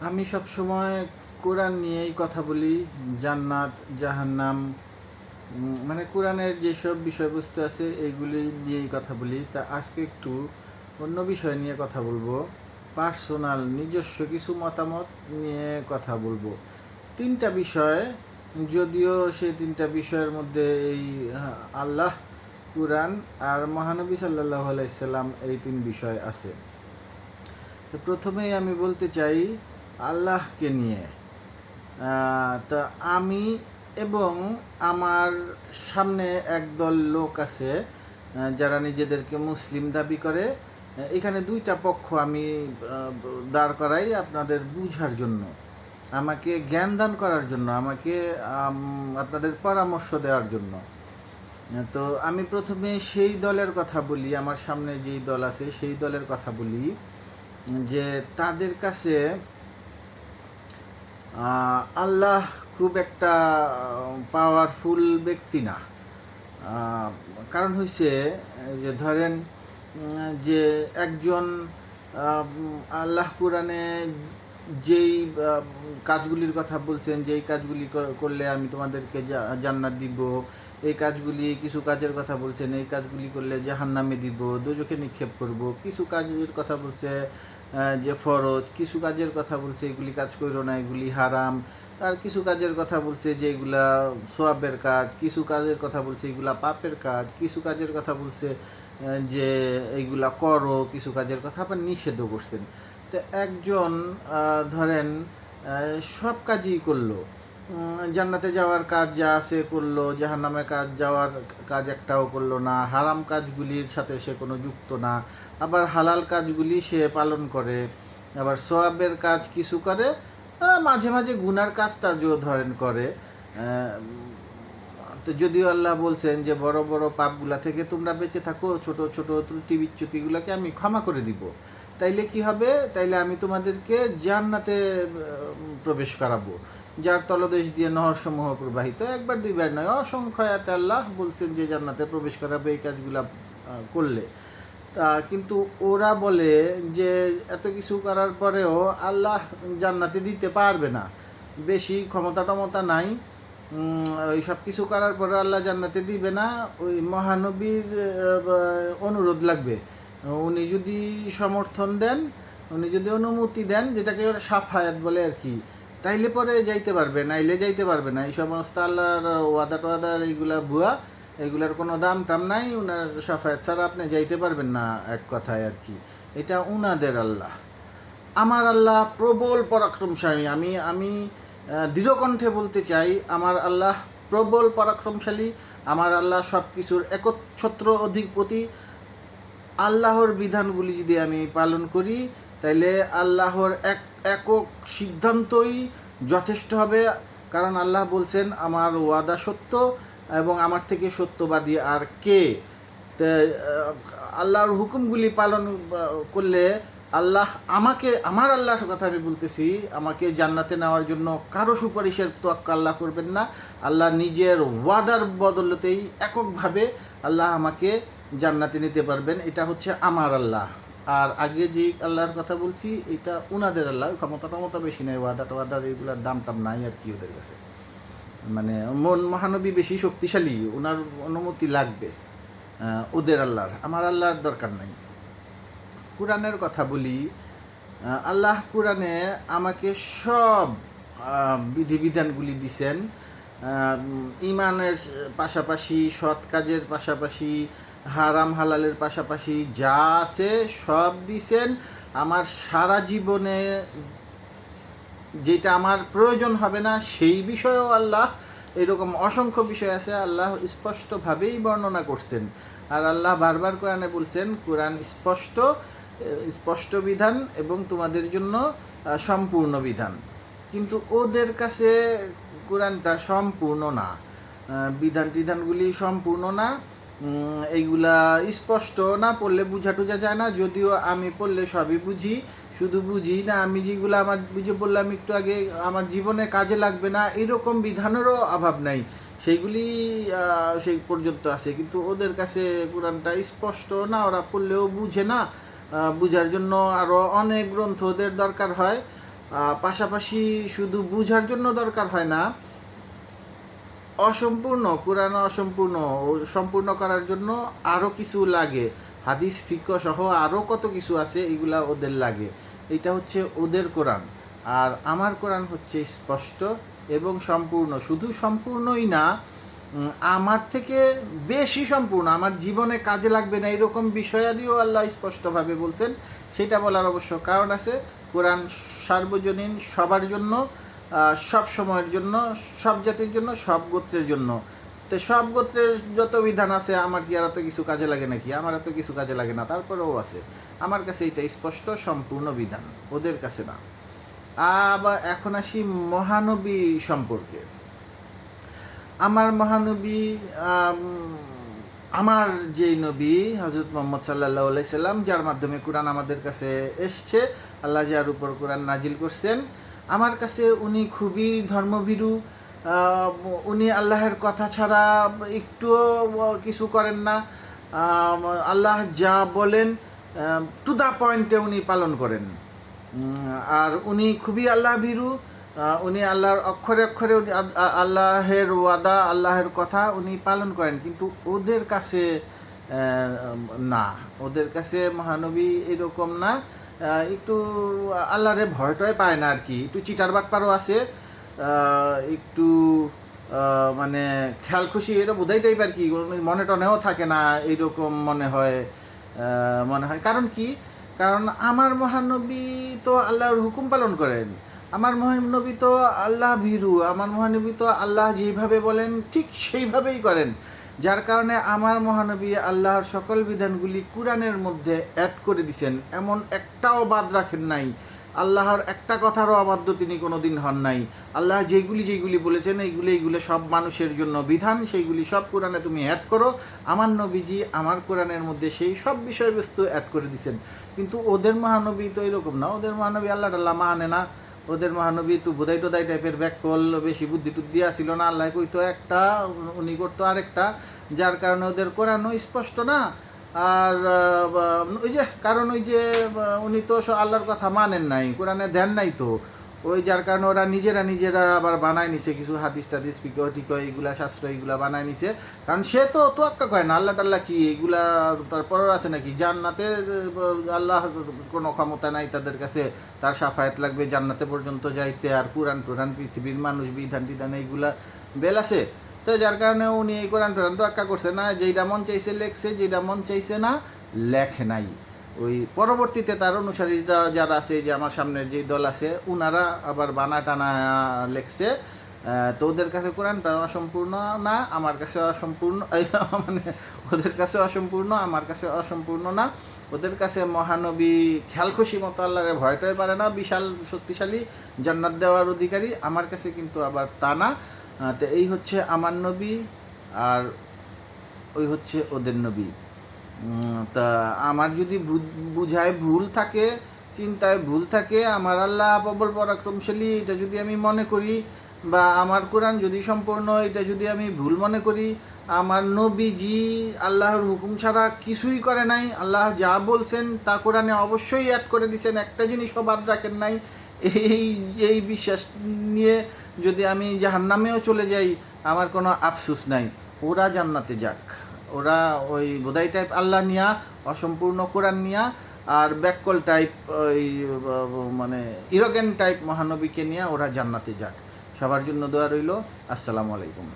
আমি সব সময় কোরআন নিয়েই কথা বলি। জান্নাত, জাহান্নাম, মানে কোরআনের যেসব বিষয়বস্তু আছে এইগুলি নিয়েই কথা বলি। তা আজকে একটু অন্য বিষয় নিয়ে কথা বলবো। পার্সোনাল নিজস্ব কিছু মতামত নিয়ে কথা বলবো। তিনটা বিষয়, যদিও সেই তিনটা বিষয়ের মধ্যে এই আল্লাহ, কোরআন আর মহানবী সাল্লাল্লাহু আলাইহি সাল্লাম, এই তিন বিষয় আছে। তো প্রথমেই আমি বলতে চাই আল্লাহকে নিয়ে। তা আমি এবং আমার সামনে একদল লোক আছে যারা নিজেদেরকে মুসলিম দাবি করে। এখানে দুইটা পক্ষ আমি দাঁড় করাই আপনাদের বুঝার জন্য, আমাকে জ্ঞান দান করার জন্য, আমাকে আপনাদের পরামর্শ দেওয়ার জন্য। তো আমি প্রথমে সেই দলের কথা বলি, আমার সামনে যেই দল আছে সেই দলের কথা বলি, যে তাদের কাছে আল্লাহ খুব একটা পাওয়ারফুল ব্যক্তি না। কারণ হচ্ছে যে ধরেন যে একজন আল্লাহ কোরআনে যেই কাজগুলির কথা বলছেন, যেই কাজগুলি করলে আমি তোমাদেরকে জান্নাত দিব, এই কাজগুলি, কিছু কাজের কথা বলছেন, এই কাজগুলি করলে জাহান্নামে দিব, দোজখে নিক্ষেপ করব। কিছু কাজের কথা বলছে যে ফরজ, কিছু কাজের কথা বলছে এগুলি কাজ করো না, এগুলি হারাম। আর কিছু কাজের কথা বলছে যে এগুলা সোয়াবের কাজ, কিছু কাজের কথা বলছে এগুলা পাপের কাজ, কিছু কাজের কথা বলছে যে এইগুলা করো, কিছু কাজের কথা আবার নিষেধও করছেন। তো একজন ধরেন সব কাজই করলো, জান্নাতে যাওয়ার কাজ যা আছে করলো, জাহান্নামে যাওয়ার কাজ একটাও করলো না, হারাম কাজগুলির সাথে সে কোনো যুক্ত না, আবার হালাল কাজগুলি সে পালন করে, আবার সওয়াবের কাজ কিছু করে, মাঝে মাঝে গুনার কাজটা ধরেন করে। তো যদিও আল্লাহ বলছেন যে বড় বড় পাপগুলা থেকে তোমরা বেঁচে থাকো, ছোট ছোট ত্রুটি বিচ্যুতিগুলোকে আমি ক্ষমা করে দিব, তাইলে কি হবে? তাইলে আমি তোমাদেরকে জান্নাতে প্রবেশ করাবো, যার তলদেশ দিয়ে নহরসমূহ প্রবাহিত। একবার দুইবার নয়, অসংখ্য আয়াতে আল্লাহ বলছেন যে জান্নাতে প্রবেশ করাবে এই কাজগুলা করলে। তা কিন্তু ওরা বলে যে এত কিছু করার পরেও আল্লাহ জান্নাতে দিতে পারবে না, বেশি ক্ষমতা টমতা নাই, ওই সব কিছু করার পরে আল্লাহ জান্নাতে দিবে না, ওই মহানবীর অনুরোধ লাগবে। উনি যদি সমর্থন দেন, উনি যদি অনুমতি দেন, যেটাকে ওরা সাফায়াত বলে আর কি, তাইলে পরে যাইতে পারবে, নাইলে যাইতে পারবে না। এই সমস্ত আল্লাহর ওয়াদা টোয়াদার এইগুলা ভুয়া, এগুলার কোনো দাম টাম নাই। উনার সাফায়াত ছাড়া আপনি যাইতে পারবেন না, এক কথায় আর কি। এটা উনাদের আল্লাহ। আমার আল্লাহ প্রবল পরাক্রমশালী। আমি আমি দৃঢ়কণ্ঠে বলতে চাই, আমার আল্লাহ প্রবল পরাক্রমশালী। আমার আল্লাহ সব কিছুর একচ্ছত্র অধিপতি। আল্লাহর বিধানগুলি যদি আমি পালন করি, তাইলে আল্লাহর একক সিদ্ধান্তই যথেষ্ট হবে। কারণ আল্লাহ বলছেন আমার ওয়াদা সত্য এবং আমার থেকে সত্যবাদী আর কে। তো আল্লাহর হুকুমগুলি পালন করলে আল্লাহ আমাকে, আমার আল্লাহর কথা আমি বলতেছি, আমাকে জান্নাতে নেওয়ার জন্য কারো সুপারিশের তোয়াক্কা আল্লাহ করবেন না। আল্লাহ নিজের ওয়াদার বদলতেই এককভাবে আল্লাহ আমাকে জান্নাতে নিতে পারবেন। এটা হচ্ছে আমার আল্লাহ। আর আগে যে আল্লাহর কথা বলছি, এটা উনাদের আল্লাহ। ক্ষমতা টমতা বেশি নেই, ওয়াদার এইগুলার দাম টাম নাই আর কি ওদের কাছে। মানে মহানবী বেশি শক্তিশালী, ওনার অনুমতি লাগবে ওদের আল্লাহর। আমার আল্লাহর দরকার নাই। কোরআনের কথা বলি, আল্লাহ কোরআনে আমাকে সব বিধিবিধানগুলি দিছেন। ইমানের পাশাপাশি, সৎ কাজের পাশাপাশি, হারাম হালালের পাশাপাশি যা আছে সব দিছেন। আমার সারা জীবনে যেটা আমার প্রয়োজন হবে না সেই বিষয়েও আল্লাহ, এরকম অসংখ্য বিষয় আছে আল্লাহ স্পষ্টভাবেই বর্ণনা করছেন। আর আল্লাহ বারবার কোরআনে বলছেন কোরআন স্পষ্ট বিধান এবং তোমাদের জন্য সম্পূর্ণ বিধান। কিন্তু ওদের কাছে কোরআনটা সম্পূর্ণ না, বিধানগুলি সম্পূর্ণ না, এইগুলা স্পষ্ট না পড়লে বুঝা টুঝা যায় না। যদিও আমি পড়লে সবই বুঝি, শুধু বুঝি না, আমি যেগুলো আমার বুঝে বললাম একটু আগে, আমার জীবনে কাজে লাগবে না এরকম বিধানেরও অভাব নাই, সেইগুলি সেই পর্যন্ত আছে। কিন্তু ওদের কাছে কোরআনটা স্পষ্ট না, ওরা পড়লেও বুঝে না। বুঝার জন্য আরও অনেক গ্রন্থ ওদের দরকার হয়। পাশাপাশি শুধু বুঝার জন্য দরকার হয় না, অসম্পূর্ণ কোরআন অসম্পূর্ণ সম্পূর্ণ করার জন্য আরও কিছু লাগে, হাদিস ফিকহ সহ আরও কত কিছু আছে, এগুলা ওদের লাগে। এটা হচ্ছে ওদের কোরআন, আর আমার কোরআন হচ্ছে স্পষ্ট এবং সম্পূর্ণ। শুধু সম্পূর্ণই না, আমার থেকে বেশি সম্পূর্ণ, আমার জীবনে কাজে লাগবে না এরকম বিষয়াদিও আল্লাহ স্পষ্টভাবে বলছেন। সেটা বলার অবশ্য কারণ আছে। কোরআন সার্বজনীন, সবার জন্য, সব সময়ের জন্য, সব জাতির জন্য, সব গোত্রের জন্য। তো সব গোত্রের যত বিধান আছে আমার কি আর এত কিছু কাজে লাগে নাকি? আমার এত কিছু কাজে লাগে না, তারপরেও আছে। আমার কাছে এটা স্পষ্ট সম্পূর্ণ বিধান, ওদের কাছে না। আবার এখন আসি মহানবী সম্পর্কে। আমার মহানবী, আমার যেই নবী হজরত মোহাম্মদ সাল্লাল্লাহু আলাইহি সাল্লাম, যার মাধ্যমে কোরআন আমাদের কাছে এসছে, আল্লাহ যার উপর কোরআন নাজিল করছেন, আমার কাছে উনি খুবই ধর্মভীরু। উনি আল্লাহের কথা ছাড়া একটুও কিছু করেন না। আল্লাহ যা বলেন টু দ্য পয়েন্টে উনি পালন করেন। আর উনি খুবই আল্লাহ ভীরু। উনি আল্লাহর অক্ষরে অক্ষরে আল্লাহের ওয়াদা, আল্লাহের কথা উনি পালন করেন। কিন্তু ওদের কাছে না, ওদের কাছে মহানবী এরকম না। একটু আল্লাহরে ভয়টয় পায় না আর কি, একটু চিটার বাটপারও আছে, একটু মানে খেয়াল খুশি এটা বোধাই টাইপ আর কি, মনে টনেও থাকে না এইরকম মনে হয়। কারণ কি? কারণ আমার মহানবী তো আল্লাহর হুকুম পালন করেন, আমার মহানবী তো আল্লাহ ভীরু, আমার মহানবী তো আল্লাহ যেইভাবে বলেন ঠিক সেইভাবেই করেন। যার কারণে আমার মহানবী আল্লাহর সকল বিধানগুলি কোরআনের মধ্যে অ্যাড করে দিছেন, এমন একটাও বাদ রাখেন নাই। আল্লাহর একটা কথারও অবাধ্য তিনি কোনো দিন হন নাই। আল্লাহ যেইগুলি বলেছেন এইগুলো সব মানুষের জন্য বিধান, সেইগুলি সব কোরআনে তুমি অ্যাড করো। আমার নবীজি আমার কোরআনের মধ্যে সেই সব বিষয়বস্তু অ্যাড করে দিছেন। কিন্তু ওদের মহানবী তো এরকম না, ওদের মহানবী আল্লাহ টাল্লাহ মানে না। ওদের মহানবী একটু বোধাই টোদাই টাইপের ব্যাককল, বেশি বুদ্ধি টুদ্ধি আসিল না, আল্লাহ কইতো একটা, উনি করতো আরেকটা। যার কারণে ওদের কোরআনও স্পষ্ট না। আর ওই যে কারণ ওই যে উনি তো আল্লাহর কথা মানেন নাই, কোরআনে ধ্যান নাই তো, ওই যার কারণে ওরা নিজেরা আবার বানায় নিছে কিছু হাদিস টাদিস ফিকহ টিকহ এইগুলা শাস্ত্র এইগুলা বানায় নিছে। কারণ সে তো তোয়াক্কা করে না, আল্লাহ টাল্লাহ কি এইগুলা তারপরও আছে নাকি? জান্নাতে আল্লাহ কোনো ক্ষমতা নাই তাদের কাছে, তার সাফায়াত লাগবে জান্নাতে পর্যন্ত যাইতে। আর কোরআন টোরান পৃথিবীর মানুষ বিধান টিধান এইগুলা বেল আছে। তো যার কারণে উনি এই কোরআন টোরান তোয়াক্কা করছে না, যেইটা মন চাইছে লেখছে, যেটা মন চাইছে না লেখে নাই। ওই পরবর্তীতে তার অনুসারীরা যারা আছে, যে আমার সামনের যেই দল আছে, উনারা আবার বানা টানা লেখছে। তো ওদের কাছে কোরআনটা অসম্পূর্ণ না, আমার কাছে অসম্পূর্ণ, মানে ওদের কাছে অসম্পূর্ণ, আমার কাছে অসম্পূর্ণ না। ওদের কাছে মহানবী খেয়াল খুশি মতো আল্লাহরে ভয়টাই পারে না, বিশাল শক্তিশালী জান্নাত দেওয়ার অধিকারী। আমার কাছে কিন্তু আবার তা না। তো এই হচ্ছে আমার নবী, আর ওই হচ্ছে ওদের নবী। তা আমার যদি বুঝায় ভুল থাকে, চিন্তায় ভুল থাকে, আমার আল্লাহ প্রবল পরাক্রমশালী এটা যদি আমি মনে করি, বা আমার কোরআন যদি সম্পূর্ণ এটা যদি আমি ভুল মনে করি, আমার নবীজি আল্লাহর হুকুম ছাড়া কিছুই করে নাই, আল্লাহ যা বলছেন তা কোরআনে অবশ্যই অ্যাড করে দিয়েছেন, একটা জিনিসও বাদ রাখেন নাই, এই এই বিশ্বাস নিয়ে যদি আমি জাহান্নামেও চলে যাই আমার কোনো আফসোস নাই। ওরা জান্নাতে যাক, ওরা ওই বোধাই টাইপ আল্লাহ নিয়া, অসম্পূর্ণ কোরআন নিয়া, আর ব্যাককল টাইপ ওই মানে ইরোগেন টাইপ মহানবীকে নিয়ে ওরা জান্নাতে যাক। সবার জন্য দোয়া রইল। আসসালামু আলাইকুম।